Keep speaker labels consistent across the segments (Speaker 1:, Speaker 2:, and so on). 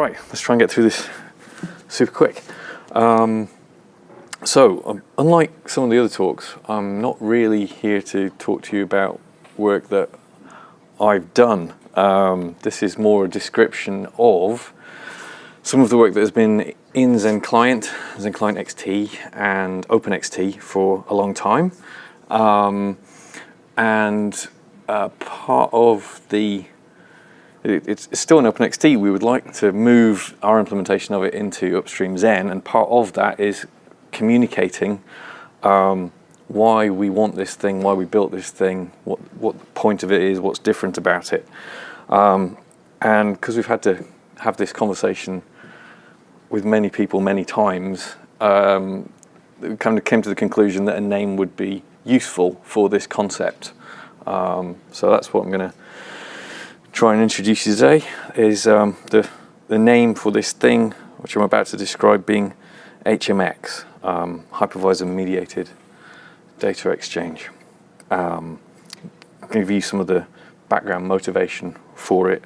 Speaker 1: Right, let's try and get through this super quick. Unlike some of the other talks, I'm not really here to talk to you about work that I've done. This is more a description of some of the work that has been in Xen Client XT, and OpenXT for a long time. Part of the it's still in OpenXT. We would like to move our implementation of it into upstream Xen, and part of that is communicating why we want this thing, why we built this thing, what the point of it is, what's different about it. And because we've had to have this conversation with many people many times, we kind of came to the conclusion that a name would be useful for this concept. So that's what I'm going to try and introduce you today, is the name for this thing, which I'm about to describe, being HMX, Hypervisor-Mediated Data Exchange. I'll give you some of the background motivation for it,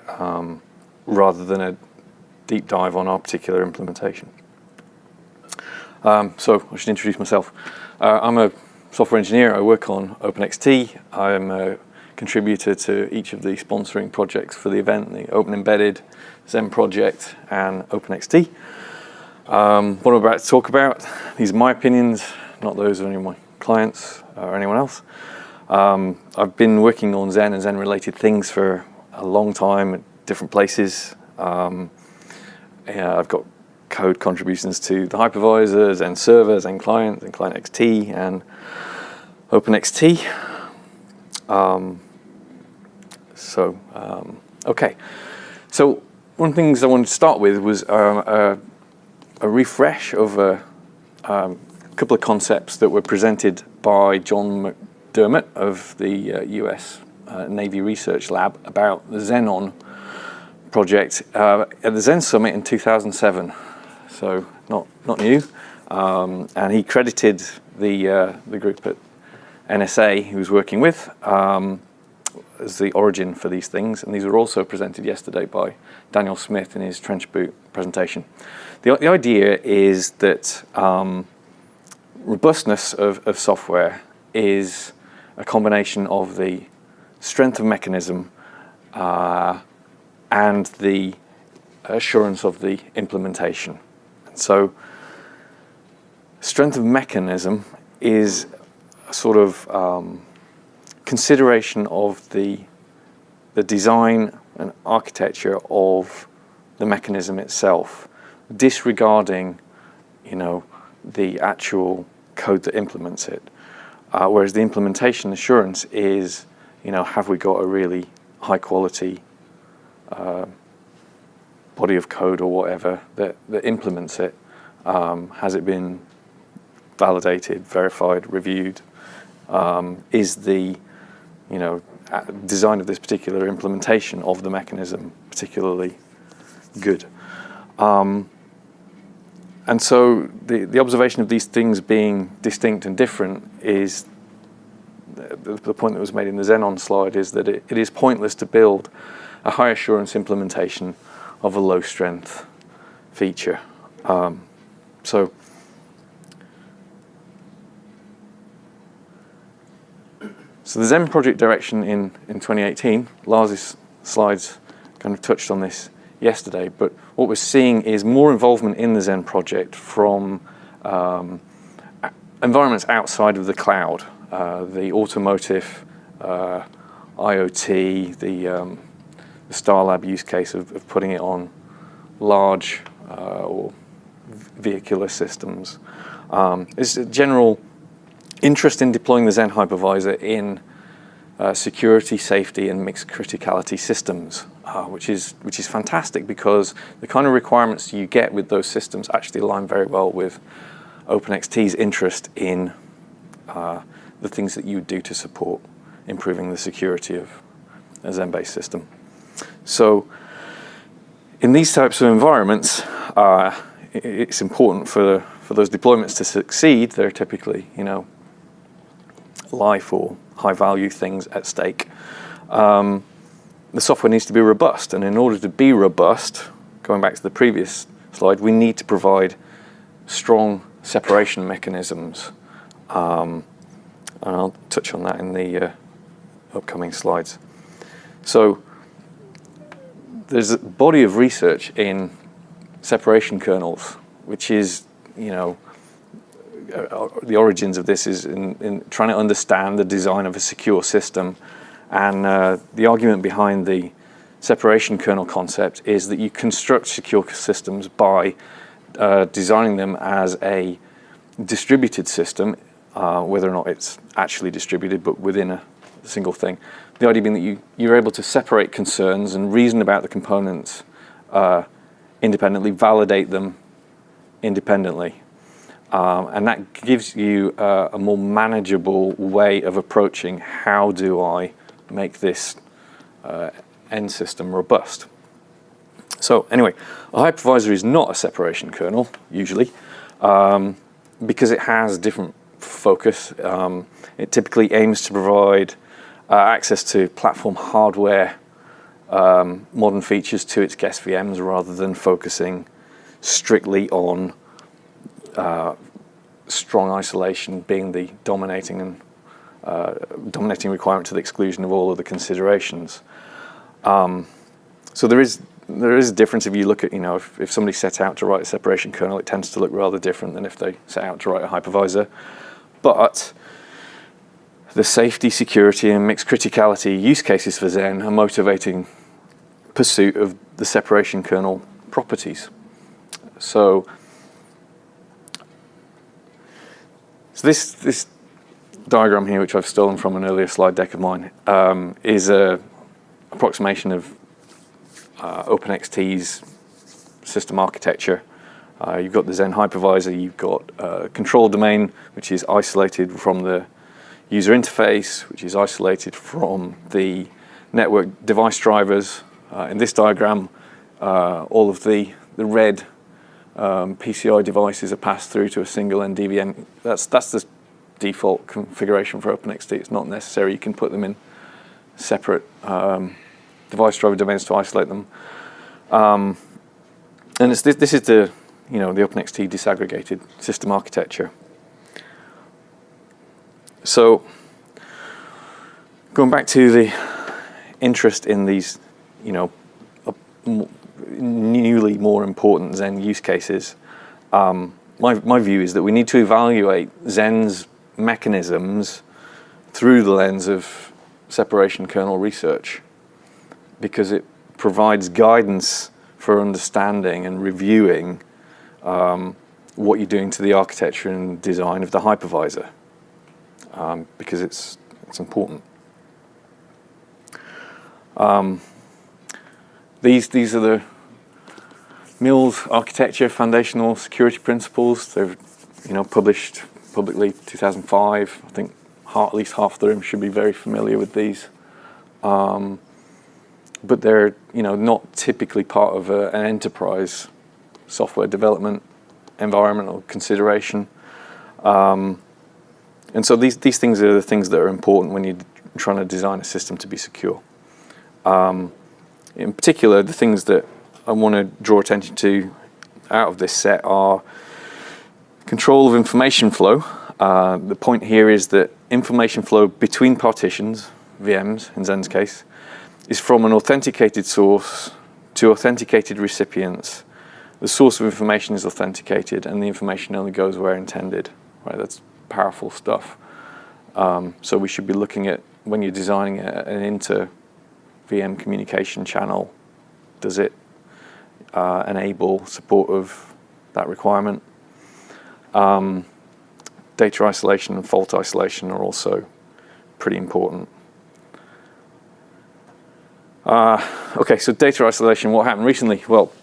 Speaker 1: rather than a deep dive on our particular implementation. So I should introduce myself. I'm a software engineer. I work on OpenXT. I'm a contributor to each of the sponsoring projects for the event, the Open Embedded, Xen Project, and OpenXT. What I'm about to talk about, these are my opinions, not those of any of my clients or anyone else. I've been working on Xen and Xen-related things for a long time at different places. I've got code contributions to the Hypervisor, Xen Server, Xen Client, Xen Client XT, and OpenXT. Okay. So one of the things I wanted to start with was a refresh of a couple of concepts that were presented by John McDermott of the US Navy Research Lab about the Xenon project at the Xen Summit in 2007. So not new. And he credited the group at NSA he was working with as the origin for these things, and these were also presented yesterday by Daniel Smith in his trench boot presentation. The idea is that robustness of software is a combination of the strength of mechanism and the assurance of the implementation. So strength of mechanism is a sort of consideration of the design and architecture of the mechanism itself, disregarding, the actual code that implements it. Whereas the implementation assurance is, have we got a really high quality body of code or whatever that implements it? Has it been validated, verified, reviewed? Is the design of this particular implementation of the mechanism particularly good? And so the observation of these things being distinct and different is the point that was made in the Xenon slide, is that it is pointless to build a high assurance implementation of a low strength feature. So the Xen Project Direction in 2018, Lars's slides kind of touched on this yesterday, but what we're seeing is more involvement in the Xen project from environments outside of the cloud, the automotive, IoT, the Starlab use case of putting it on large or vehicular systems. There's a general interest in deploying the Xen hypervisor in security, safety, and mixed criticality systems, which is fantastic, because the kind of requirements you get with those systems actually align very well with OpenXT's interest in the things that you would do to support improving the security of a Xen-based system. So in these types of environments, it's important for those deployments to succeed. They're typically, life or high value things at stake. The software needs to be robust, and in order to be robust, going back to the previous slide, we need to provide strong separation mechanisms. And I'll touch on that in the upcoming slides. So there's a body of research in separation kernels, which is, the origins of this is in trying to understand the design of a secure system. And the argument behind the separation kernel concept is that you construct secure systems by designing them as a distributed system, whether or not it's actually distributed, but within a single thing. The idea being that you're able to separate concerns and reason about the components independently, validate them independently. And that gives you a more manageable way of approaching how do I make this end system robust. So anyway, a hypervisor is not a separation kernel, usually, because it has different focus. It typically aims to provide access to platform hardware, modern features to its guest VMs, rather than focusing strictly on strong isolation being the dominating requirement to the exclusion of all other considerations. So there is a difference if you look at, if somebody set out to write a separation kernel, it tends to look rather different than if they set out to write a hypervisor. But the safety, security, and mixed criticality use cases for Xen are motivating pursuit of the separation kernel properties. So this diagram here, which I've stolen from an earlier slide deck of mine, is an approximation of OpenXT's system architecture. You've got the Xen hypervisor, you've got a control domain, which is isolated from the user interface, which is isolated from the network device drivers. In this diagram, all of the red PCI devices are passed through to a single NDVN. That's the default configuration for OpenXT. It's not necessary. You can put them in separate device driver domains to isolate them. And this is the the OpenXT disaggregated system architecture. So going back to the interest in these newly more important Xen use cases, my view is that we need to evaluate Xen's mechanisms through the lens of separation kernel research, because it provides guidance for understanding and reviewing what you're doing to the architecture and design of the hypervisor, because it's important. These are the Mills architecture foundational security principles. They're published publicly 2005. I think at least half the room should be very familiar with these. But they're not typically part of an enterprise software development environmental consideration. And so these things are the things that are important when you're trying to design a system to be secure. In particular, the things that I want to draw attention to out of this set are control of information flow. The point here is that information flow between partitions, VMs in Xen's case, is from an authenticated source to authenticated recipients. The source of information is authenticated and the information only goes where intended. Right? That's powerful stuff. So we should be looking at, when you're designing an inter-VM communication channel, does it enable support of that requirement? Data isolation and fault isolation are also pretty important. Okay, so data isolation, what happened recently? Well,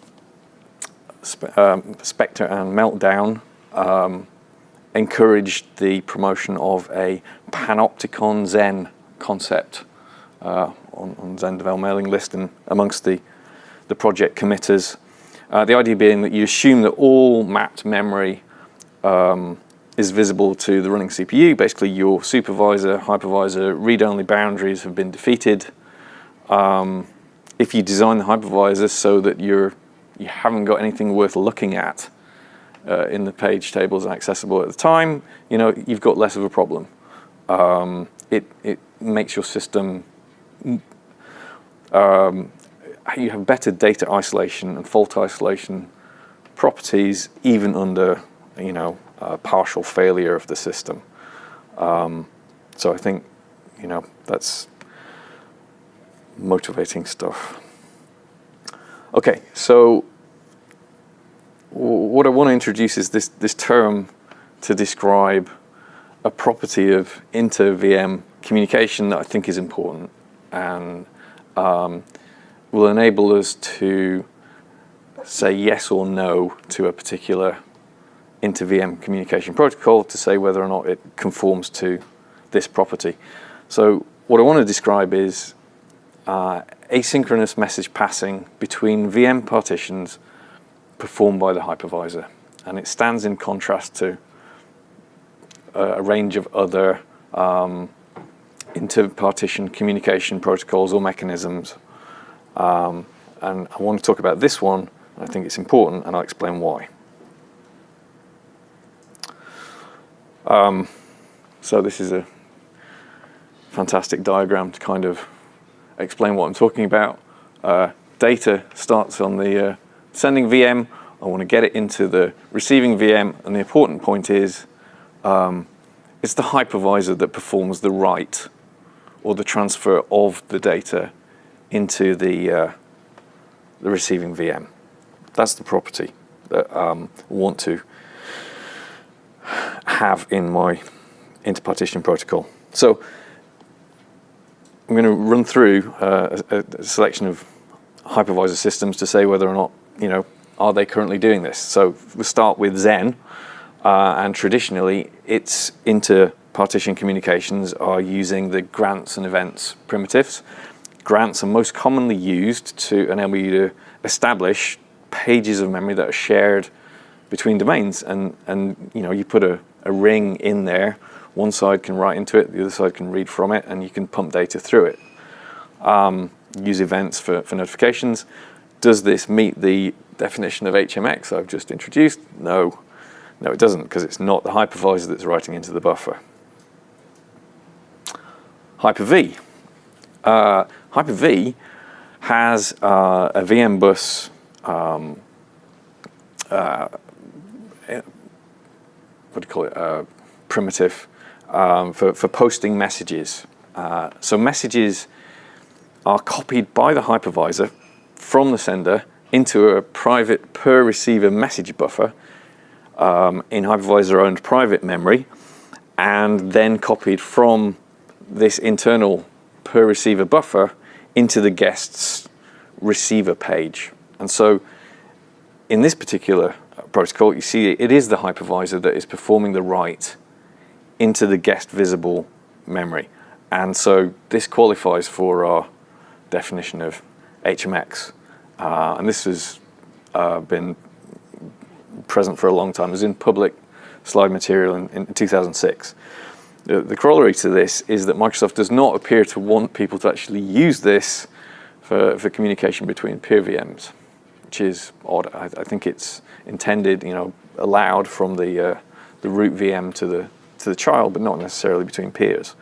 Speaker 1: Spectre and Meltdown encouraged the promotion of a panopticon Xen concept on Xen Devel mailing list and amongst the project committers. The idea being that you assume that all mapped memory is visible to the running CPU. Basically, your supervisor, hypervisor, read-only boundaries have been defeated. If you design the hypervisor so that your you haven't got anything worth looking at in the page tables accessible at the time, you've got less of a problem. It makes your system, you have better data isolation and fault isolation properties even under, partial failure of the system. So I think, that's motivating stuff. Okay, so what I want to introduce is this term to describe a property of inter-VM communication that I think is important and will enable us to say yes or no to a particular inter-VM communication protocol to say whether or not it conforms to this property. So what I want to describe is asynchronous message passing between VM partitions performed by the hypervisor. And it stands in contrast to a range of other inter-partition communication protocols or mechanisms. And I want to talk about this one. I think it's important, and I'll explain why. So this is a fantastic diagram to kind of explain what I'm talking about. Data starts on the sending VM. I want to get it into the receiving VM, and the important point is it's the hypervisor that performs the write or the transfer of the data into the receiving VM. That's the property that I want to have in my inter-partition protocol. So I'm going to run through a selection of hypervisor systems to say whether or not, are they currently doing this? So we'll start with Xen, and traditionally its inter-partition communications are using the grants and events primitives. Grants are most commonly used to enable you to establish pages of memory that are shared between domains, and you put a ring in there. One side can write into it, the other side can read from it, and you can pump data through it. Use events for notifications. Does this meet the definition of HMX I've just introduced? No, it doesn't, because it's not the hypervisor that's writing into the buffer. Hyper-V. Hyper-V has a VM bus primitive for posting messages. So messages are copied by the hypervisor from the sender into a private per receiver message buffer in hypervisor-owned private memory, and then copied from this internal per receiver buffer into the guest's receiver page. And so in this particular protocol, you see it is the hypervisor that is performing the write into the guest visible memory. And so this qualifies for our definition of HMX. And this has been present for a long time. It was in public slide material in 2006. The corollary to this is that Microsoft does not appear to want people to actually use this for communication between peer VMs, which is odd. I think it's intended, allowed from the root VM to the child, but not necessarily between peers.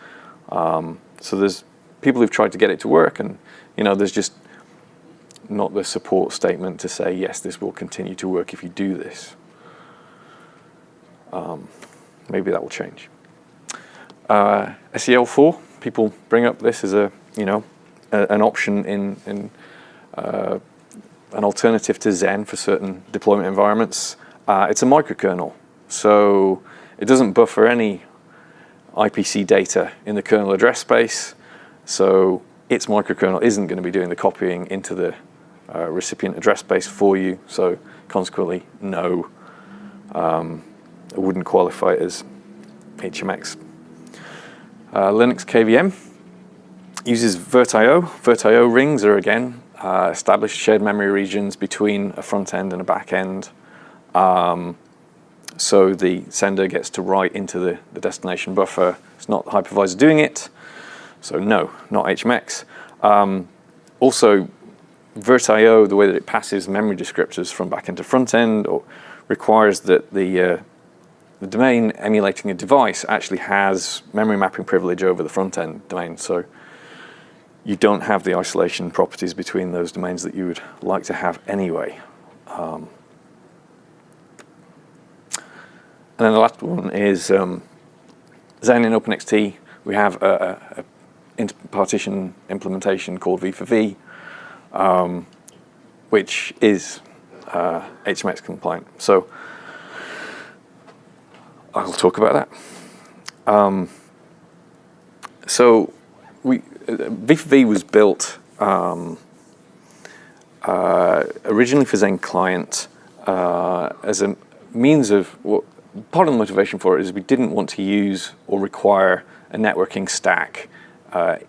Speaker 1: So there's people who've tried to get it to work, and there's just not the support statement to say yes, this will continue to work if you do this. Maybe that will change. SEL4, people bring up this as an option in an alternative to Xen for certain deployment environments. It's a microkernel, so it doesn't buffer any IPC data in the kernel address space, so its microkernel isn't going to be doing the copying into the recipient address space for you, so consequently, no, it wouldn't qualify as HMX. Linux KVM uses VirtIO. VirtIO rings are, again, established shared memory regions between a front end and a back end. So the sender gets to write into the destination buffer. It's not the hypervisor doing it, so no, not HMX. Also, VirtIO, the way that it passes memory descriptors from back end to front end, requires that the domain emulating a device actually has memory mapping privilege over the front end domain. So you don't have the isolation properties between those domains that you would like to have anyway. And then the last one is Xen in OpenXT. We have a inter-partition implementation called V4V, which is HMX compliant. So I'll talk about that. So V4V was built originally for Xen Client as a means of, part of the motivation for it is we didn't want to use or require a networking stack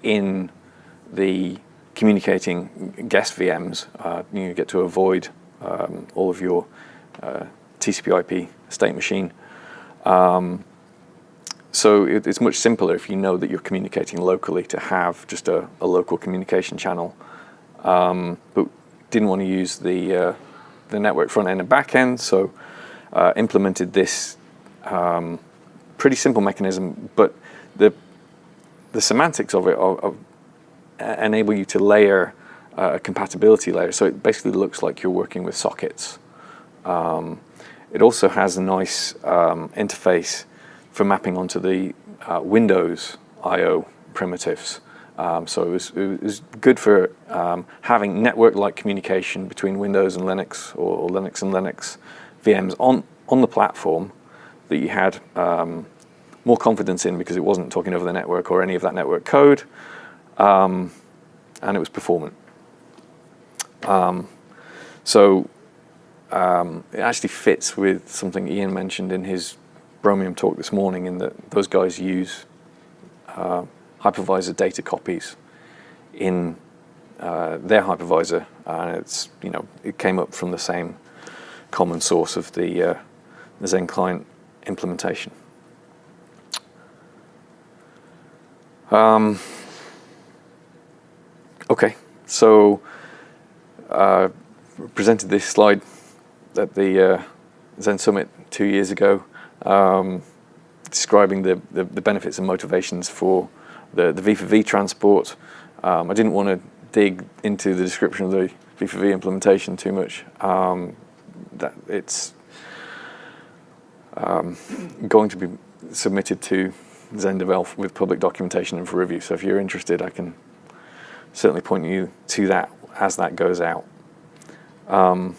Speaker 1: in the communicating guest VMs. You get to avoid all of your TCP/IP state machine. So it's much simpler if you know that you're communicating locally to have just a local communication channel. But didn't want to use the network front end and back end, so implemented this pretty simple mechanism, but the semantics of it enable you to layer a compatibility layer, so it basically looks like you're working with sockets. It also has a nice interface for mapping onto the Windows I/O primitives. So it was good for having network-like communication between Windows and Linux, or Linux and Linux VMs on the platform that you had more confidence in, because it wasn't talking over the network or any of that network code, and it was performant. So it actually fits with something Ian mentioned in his Bromium talk this morning, in that those guys use hypervisor data copies in their hypervisor, and it's, it came up from the same common source of the Xen client implementation. Okay, so presented this slide at the Xen Summit 2 years ago, describing the benefits and motivations for the V4V transport. I didn't want to dig into the description of the V4V implementation too much. That it's going to be submitted to XenDevel with public documentation and for review. So if you're interested, I can certainly point you to that as that goes out. And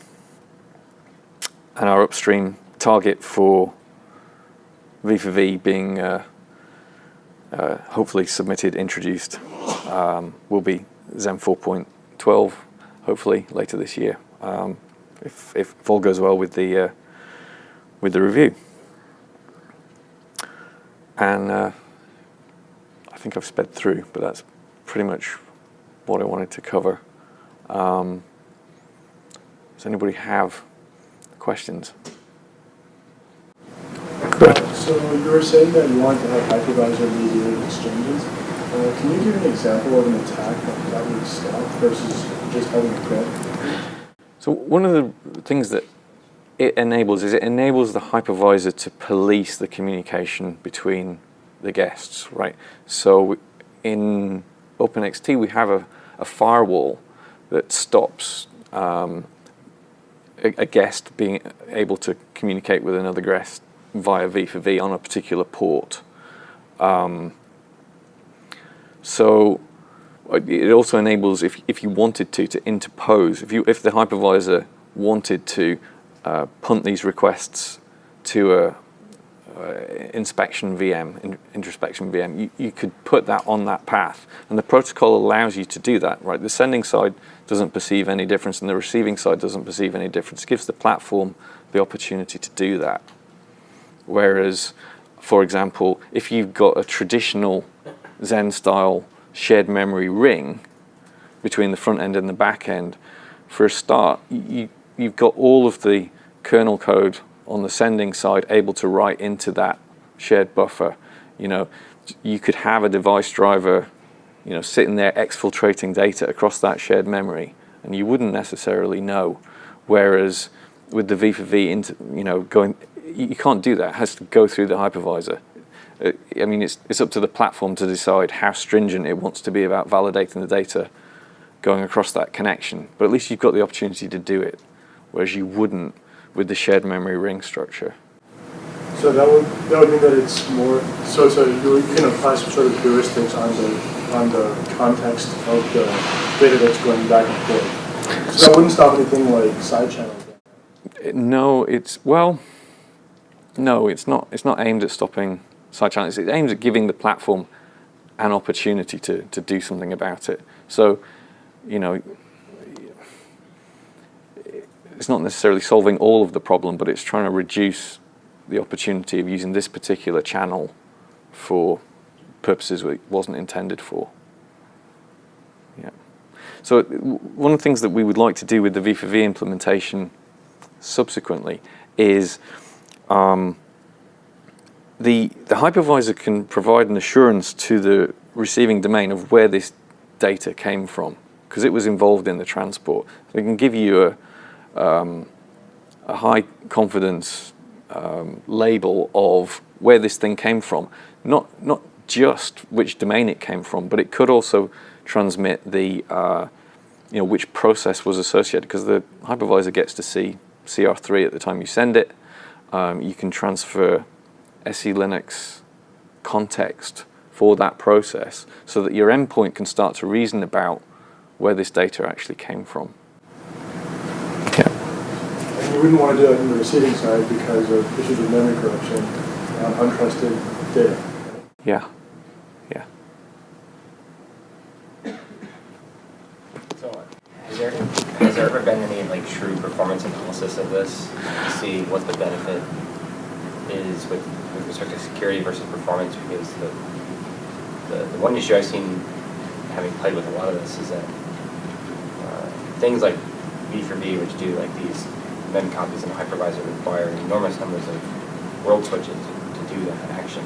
Speaker 1: our upstream target for V4V being hopefully submitted, introduced, will be Xen 4.12, hopefully later this year, if all goes well with the review. And I think I've sped through, but that's pretty much what I wanted to cover. Does anybody have questions? Good.
Speaker 2: So you were saying that you wanted to have hypervisor-mediated exchanges. Can you give an example of an attack that would stop versus just having a thread?
Speaker 1: So one of the things that it enables is it enables the hypervisor to police the communication between the guests, right? So in OpenXT, we have a firewall that stops a guest being able to communicate with another guest via V4V on a particular port. So it also enables, if you wanted to interpose, if the hypervisor wanted to punt these requests to a inspection VM, introspection VM, you could put that on that path, and the protocol allows you to do that, right? The sending side doesn't perceive any difference, and the receiving side doesn't perceive any difference. It gives the platform the opportunity to do that. Whereas, for example, if you've got a traditional Xen-style shared memory ring between the front end and the back end, for a start, you've got all of the kernel code on the sending side able to write into that shared buffer. You could have a device driver, sitting there exfiltrating data across that shared memory, and you wouldn't necessarily know. Whereas with the v4v, you can't do that. It has to go through the hypervisor. I mean, it's up to the platform to decide how stringent it wants to be about validating the data going across that connection. But at least you've got the opportunity to do it, whereas you wouldn't with the shared memory ring structure.
Speaker 2: So that would mean that it's more, so you can apply some sort of heuristics on the context of the data that's going back and forth. So that wouldn't stop anything like side channels.
Speaker 1: No, it's not aimed at stopping side channels. It's aimed at giving the platform an opportunity to do something about it. So, it's not necessarily solving all of the problem, but it's trying to reduce the opportunity of using this particular channel for purposes it wasn't intended for. Yeah. So one of the things that we would like to do with the v4v implementation subsequently is the hypervisor can provide an assurance to the receiving domain of where this data came from, because it was involved in the transport. So it can give you a high confidence label of where this thing came from, not just which domain it came from, but it could also transmit the which process was associated, because the hypervisor gets to see CR3 at the time you send it. You can transfer SE Linux context for that process so that your endpoint can start to reason about where this data actually came from.
Speaker 2: You wouldn't want to do it on the receiving side because of issues of memory corruption and untrusted data.
Speaker 1: Yeah.
Speaker 3: So, has there ever been any true performance analysis of this to see what the benefit is with respect to security versus performance? Because the one issue I've seen, having played with a lot of this, is that things like v4v, which do these mem copies in a hypervisor, require enormous numbers of world switches to do that action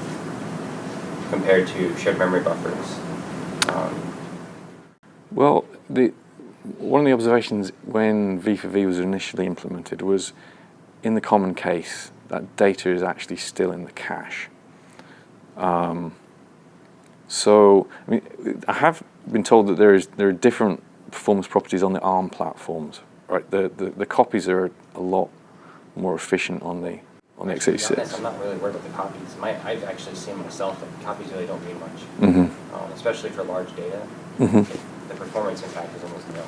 Speaker 3: compared to shared memory buffers.
Speaker 1: Well, one of the observations when v4v was initially implemented was, in the common case, that data is actually still in the cache. So, I mean, I have been told that there are different performance properties on the ARM platforms. Right, the copies are a lot more efficient on the x86.
Speaker 3: I'm not really worried about the copies. I've actually seen myself that copies really don't mean much, especially for large data. The performance impact is almost nil.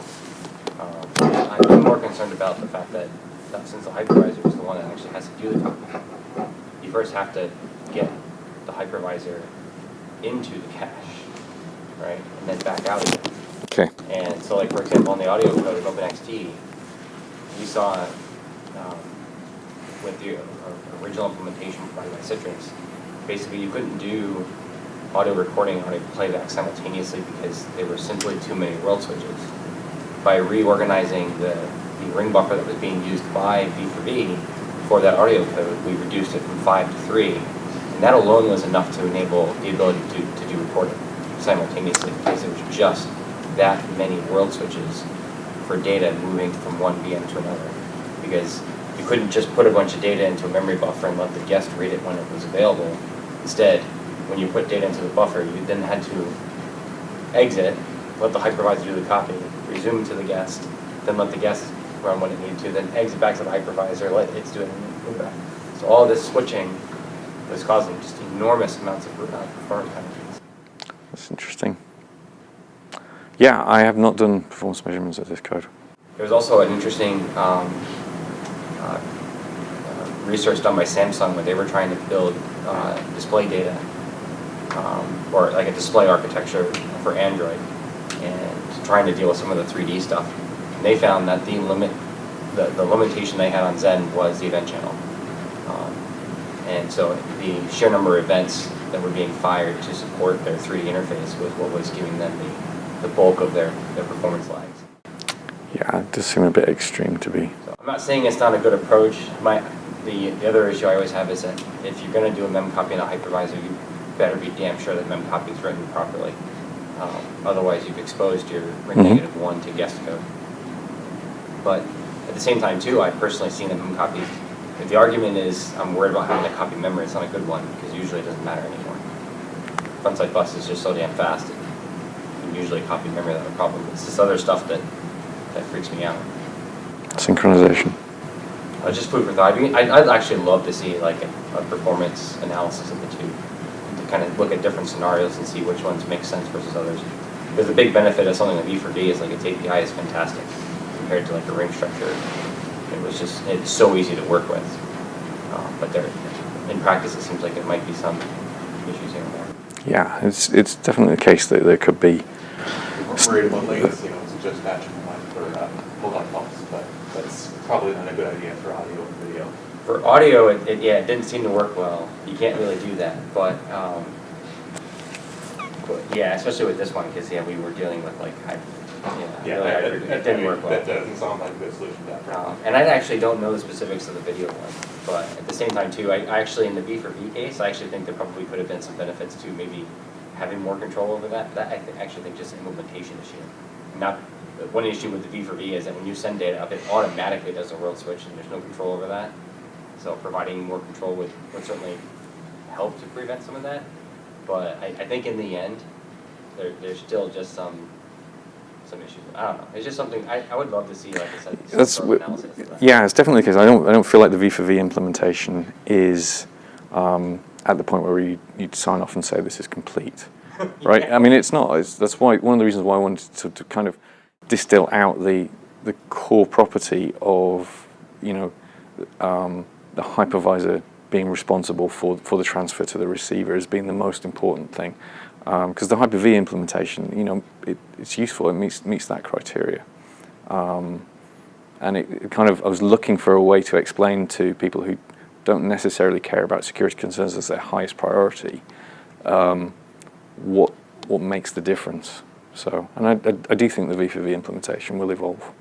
Speaker 3: I'm more concerned about the fact that since the hypervisor is the one that actually has to do the copy, you first have to get the hypervisor into the cache, right, and then back out again.
Speaker 1: Okay.
Speaker 3: And so, for example, on the audio code of OpenXT, we saw with the original implementation provided by Citrix, basically you couldn't do audio recording and audio playback simultaneously because there were simply too many world switches. By reorganizing the ring buffer that was being used by v4v for that audio code, we reduced it from 5 to 3, and that alone was enough to enable the ability to do recording simultaneously, because it was just that many world switches for data moving from one VM to another, because you couldn't just put a bunch of data into a memory buffer and let the guest read it when it was available. Instead, when you put data into the buffer, you then had to exit, let the hypervisor do the copy, resume to the guest, then let the guest run when it needed to, then exit back to the hypervisor, let it do it, and move back. So all this switching was causing just enormous amounts of performance penalties.
Speaker 1: That's interesting. Yeah, I have not done performance measurements of this code.
Speaker 3: There was also an interesting research done by Samsung where they were trying to build display data, or a display architecture for Android, and trying to deal with some of the 3D stuff. And they found that the limitation they had on Xen was the event channel. And so the sheer number of events that were being fired to support their 3D interface was what was giving them the bulk of their performance lags.
Speaker 1: Yeah, it does seem a bit extreme to be.
Speaker 3: So I'm not saying it's not a good approach. The other issue I always have is that if you're going to do a mem copy in a hypervisor, you better be damn sure that mem copy is written properly. Otherwise, you've exposed your ring -1 to guest code. But at the same time too, I've personally seen them copy. If the argument is I'm worried about having to copy memory, it's not a good one, because usually it doesn't matter anymore. Frontside bus is just so damn fast. You can usually copy memory without a problem. It's this other stuff that freaks me out.
Speaker 1: Synchronization.
Speaker 3: Just food for thought. I'd actually love to see like a performance analysis of the two, to kind of look at different scenarios and see which ones make sense versus others. Because the big benefit of something like V4V is like its API is fantastic compared to like a ring structure. It's so easy to work with. But in practice, it seems like it might be some issues here and there.
Speaker 1: Yeah, it's definitely the case that there could be.
Speaker 4: We're worried about latency, it's just matching the line for hold-on pumps, but that's probably not a good idea for audio and video.
Speaker 3: For audio, it didn't seem to work well. You can't really do that, but yeah, especially with this one, because we were dealing with like it didn't work well.
Speaker 4: That doesn't sound like a good solution to that.
Speaker 3: And I actually don't know the specifics of the video one, but at the same time too, I actually in the V4V case, I actually think there probably could have been some benefits to maybe having more control over that. That I actually think just an implementation issue. Not one issue with the V4V is that when you send data up, it automatically does a world switch, and there's no control over that. So providing more control would certainly help to prevent some of that. But I think in the end, there's still just some issues. I don't know. It's just something I would love to see, like I said, some sort of analysis of that.
Speaker 1: Yeah, it's definitely the case. I don't feel like the V4V implementation is at the point where you'd sign off and say this is complete, right?
Speaker 3: Yeah.
Speaker 1: I mean, it's not. That's why one of the reasons why I wanted to kind of distill out the core property of the hypervisor being responsible for the transfer to the receiver as being the most important thing. Because the Hyper-V implementation, it's useful. It meets that criteria, and it kind of I was looking for a way to explain to people who don't necessarily care about security concerns as their highest priority, what makes the difference. So, and I do think the V4V implementation will evolve.